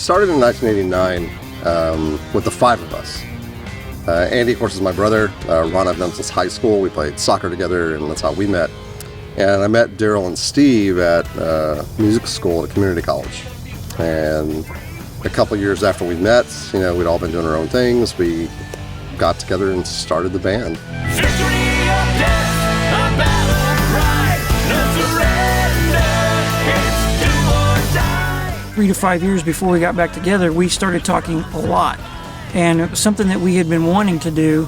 started in 1989 with the five of us. Andi, of course, is my brother. Ron, I've known since high school. We played soccer together, and that's how we met. And I met Darrell and Steve at music school at community college. And a couple years after we met, you know, we'd all been doing our own things. We got together and started the band. 3 to 5 years before we got back together, we started talking a lot. And it was something that we had been wanting to do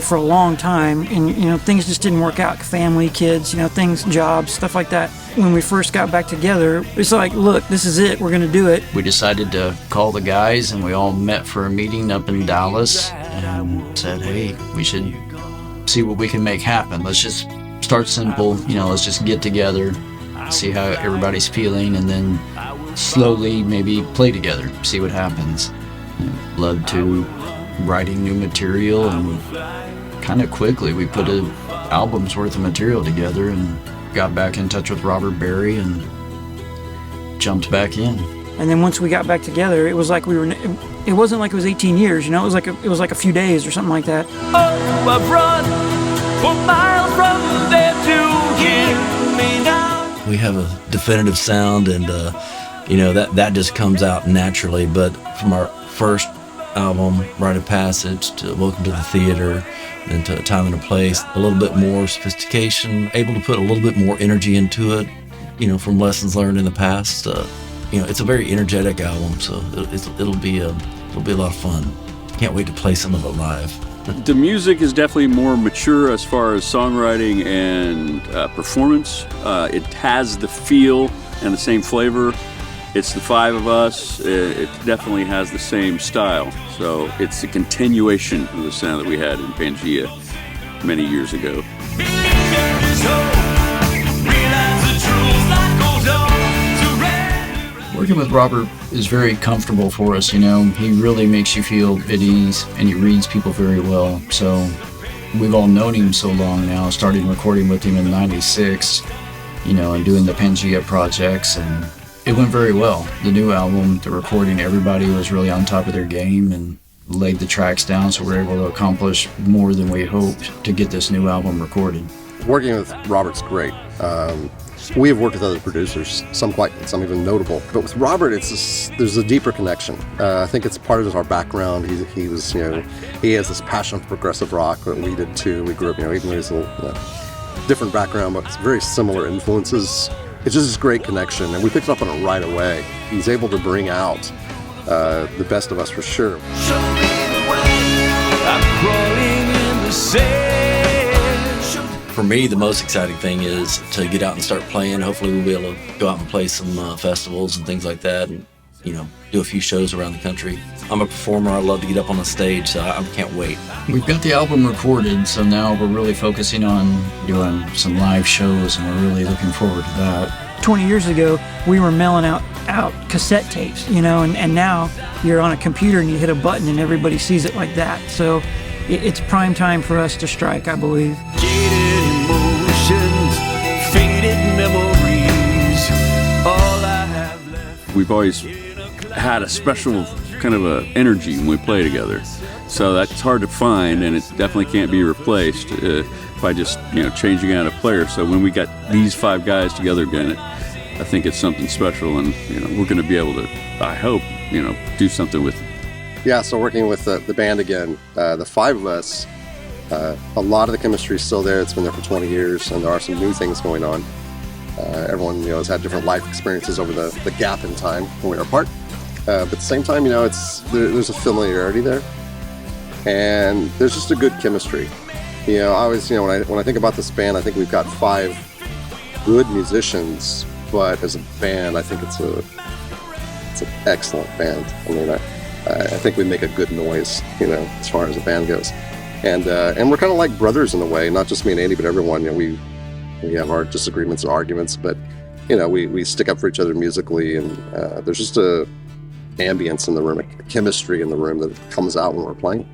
for a long time. And, you know, things just didn't work out. Family, kids, you know, things, jobs, stuff like that. When we first got back together, it's like, look, this is it. We're going to do it. We decided to call the guys, and we all met for a meeting up in Dallas and said, hey, we should see what we can make happen. Let's just start simple. You know, let's just get together, see how everybody's feeling, and then slowly maybe play together, see what happens. It led to writing new material, and kind of quickly we put an album's worth of material together and got back in touch with Robert Berry and jumped back in. And then once we got back together, it was like it wasn't like it was 18 years, you know, it was like a few days or something like that. Oh, I've run for miles from there to hear me now. We have a definitive sound, and you know, that just comes out naturally. But from our first album, Rite of Passage, to Welcome to the Theater, and to A Time and a Place, a little bit more sophistication, able to put a little bit more energy into it, you know, from lessons learned in the past. You know, it's a very energetic album, so it'll be a lot of fun. Can't wait to play some of it live. The music is definitely more mature as far as songwriting and performance. It has the feel and the same flavor. It's the five of us. It definitely has the same style. So it's a continuation of the sound that we had in Pangaea many years ago. Working with Robert is very comfortable for us, you know. He really makes you feel at ease, and he reads people very well. So we've all known him so long now, started recording with him in '96, you know, and doing the Pangaea projects, and it went very well. The new album, the recording, everybody was really on top of their game and laid the tracks down, so we were able to accomplish more than we hoped to get this new album recorded. Working with Robert's great. We have worked with other producers, some even notable. But with Robert, there's a deeper connection. I think it's part of our background. He was, you know, he has this passion for progressive rock that we did too. We grew up, you know, even though he's a little different background, but it's very similar influences. It's just this great connection, and we picked up on it right away. He's able to bring out the best of us for sure. Show me the way. I'm crawling in the sand. For me, the most exciting thing is to get out and start playing. Hopefully we'll be able to go out and play some festivals and things like that, and, you know, do a few shows around the country. I'm a performer. I love to get up on the stage, so I can't wait. We've got the album recorded, so now we're really focusing on doing some live shows, and we're really looking forward to that. 20 years ago, we were mailing out cassette tapes, you know, and now you're on a computer and you hit a button and everybody sees it like that. So it's prime time for us to strike, I believe. Jaded emotions, faded memories, all I have left. We've always had a special kind of a energy when we play together. So that's hard to find, and it definitely can't be replaced by just, you know, changing out a player. So when we got these five guys together again, I think it's something special, and, you know, we're going to be able to, I hope, you know, do something with it. Yeah, so working with the band again, the five of us, a lot of the chemistry is still there. It's been there for 20 years, and there are some new things going on. Everyone, you know, has had different life experiences over the gap in time when we were apart. But at the same time, you know, there's a familiarity there, and there's just a good chemistry. You know, I always, you know, when I think about this band, I think we've got five good musicians, but as a band, I think it's an excellent band. I mean, I think we make a good noise, you know, as far as the band goes, and we're kind of like brothers in a way. Not just me and Andi, but everyone. You know, we have our disagreements and arguments, but, you know, we stick up for each other musically, and there's just a ambience in the room, a chemistry in the room that comes out when we're playing.